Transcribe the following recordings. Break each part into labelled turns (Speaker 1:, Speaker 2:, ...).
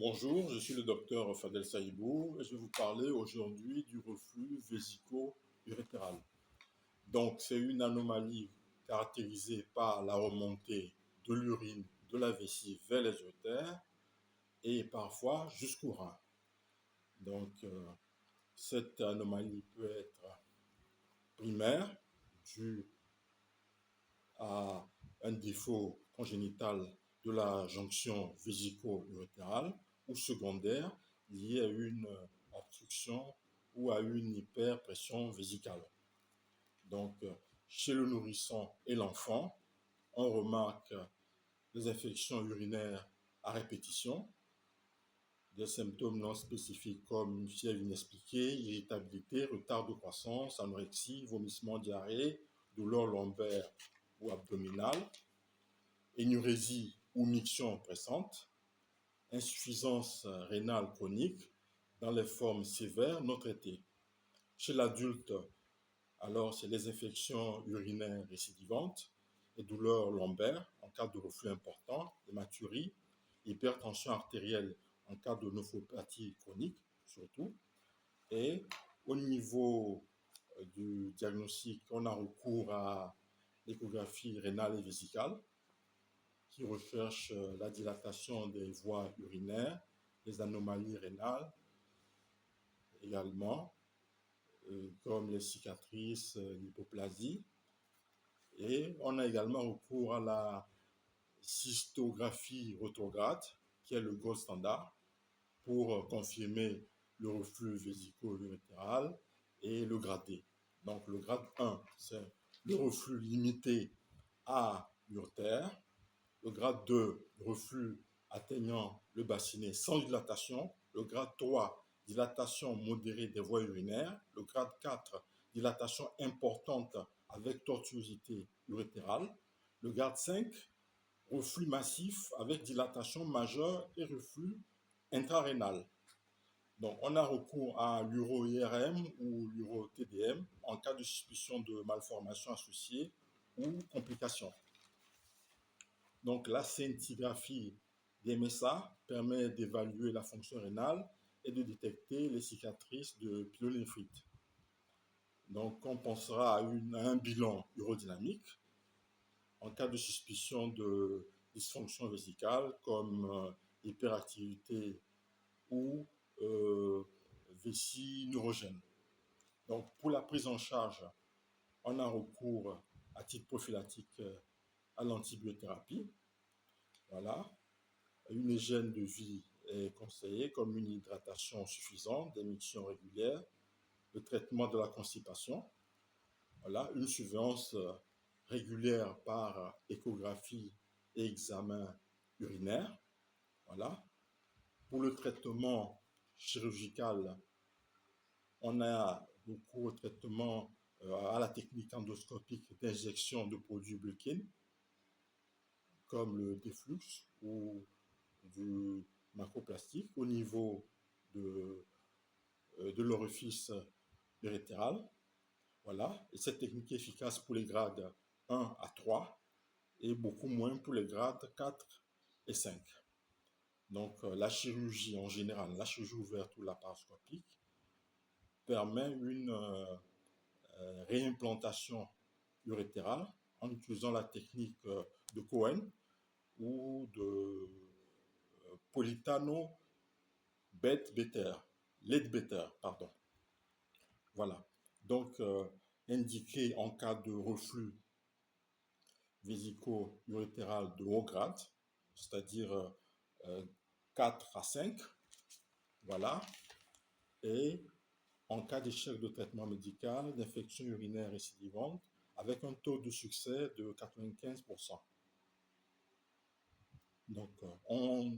Speaker 1: Bonjour, je suis le docteur Fadel Saïbou et je vais vous parler aujourd'hui du reflux vésico-urétéral. Donc, c'est une anomalie caractérisée par la remontée de l'urine de la vessie vers les urétères et parfois jusqu'au rein. Donc, cette anomalie peut être primaire, due à un défaut congénital de la jonction vésico-urétérale ou secondaire lié à une obstruction ou à une hyperpression vésicale. Donc, chez le nourrisson et l'enfant, on remarque des infections urinaires à répétition, des symptômes non spécifiques comme une fièvre inexpliquée, irritabilité, retard de croissance, anorexie, vomissement, diarrhée, douleur lombaire ou abdominale, énurésie ou miction pressante, insuffisance rénale chronique dans les formes sévères non traitées. Chez l'adulte, alors c'est les infections urinaires récidivantes, les douleurs lombaires en cas de reflux important, hématurie, hypertension artérielle en cas de néphropathie chronique surtout. Et au niveau du diagnostic, on a recours à l'échographie rénale et vésicale qui recherche la dilatation des voies urinaires, les anomalies rénales également, comme les cicatrices, l'hypoplasie. Et on a également recours à la cystographie rétrograde, qui est le gold standard, pour confirmer le reflux vésico-urétéral et le grade D. Donc le grade 1, c'est le reflux limité à l'urétère. Le grade 2, reflux atteignant le bassinet sans dilatation. Le grade 3, dilatation modérée des voies urinaires. Le grade 4, dilatation importante avec tortuosité urétérale. Le grade 5, reflux massif avec dilatation majeure et reflux intrarénal. Donc, on a recours à l'uro-IRM ou l'uro-TDM en cas de suspicion de malformation associée ou complications. Donc, la scintigraphie des MSA permet d'évaluer la fonction rénale et de détecter les cicatrices de pyélonéphrite. Donc, on pensera à un bilan urodynamique en cas de suspicion de dysfonction vésicale comme hyperactivité ou vessie neurogène. Donc, pour la prise en charge, on a recours à titre prophylactique à l'antibiothérapie. Voilà. Une hygiène de vie est conseillée, comme une hydratation suffisante, des mictions régulières, le traitement de la constipation. Voilà. Une surveillance régulière par échographie et examen urinaire. Voilà. Pour le traitement chirurgical, on a recours au traitement à la technique endoscopique d'injection de produits Bulkin, comme le Deflux ou du macroplastique au niveau de l'orifice urétéral. Voilà. Et cette technique est efficace pour les grades 1 à 3 et beaucoup moins pour les grades 4 et 5. Donc, la chirurgie en général, la chirurgie ouverte ou laparoscopique, permet une réimplantation urétérale en utilisant la technique de Cohen ou de Politano Leadbetter, pardon. Voilà. Donc, indiqué en cas de reflux vésico-urétéral de haut grade, c'est-à-dire 4 à 5, voilà, et en cas d'échec de traitement médical, d'infection urinaire récidivante, avec un taux de succès de 95%. Donc, on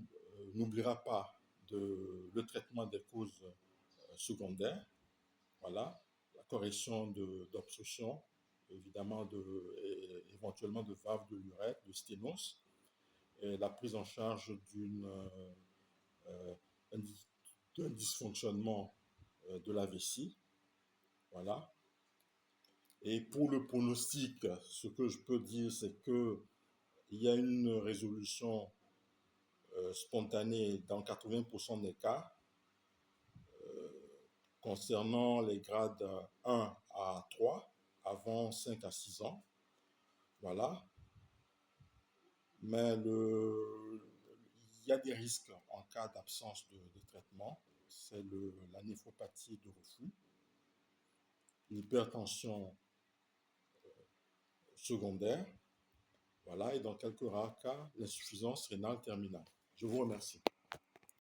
Speaker 1: n'oubliera pas le traitement des causes secondaires, voilà, la correction d'obstruction, évidemment, éventuellement de valves de l'urètre, de sténose, et la prise en charge d'un dysfonctionnement de la vessie. Voilà. Et pour le pronostic, ce que je peux dire, c'est qu'il y a une résolution spontanée dans 80% des cas. Concernant les grades 1 à 3, avant 5 à 6 ans. Voilà. Mais il y a des risques en cas d'absence de traitement. C'est la néphropathie de reflux, l'hypertension secondaire, voilà, et dans quelques rares cas, l'insuffisance rénale terminale. Je vous remercie.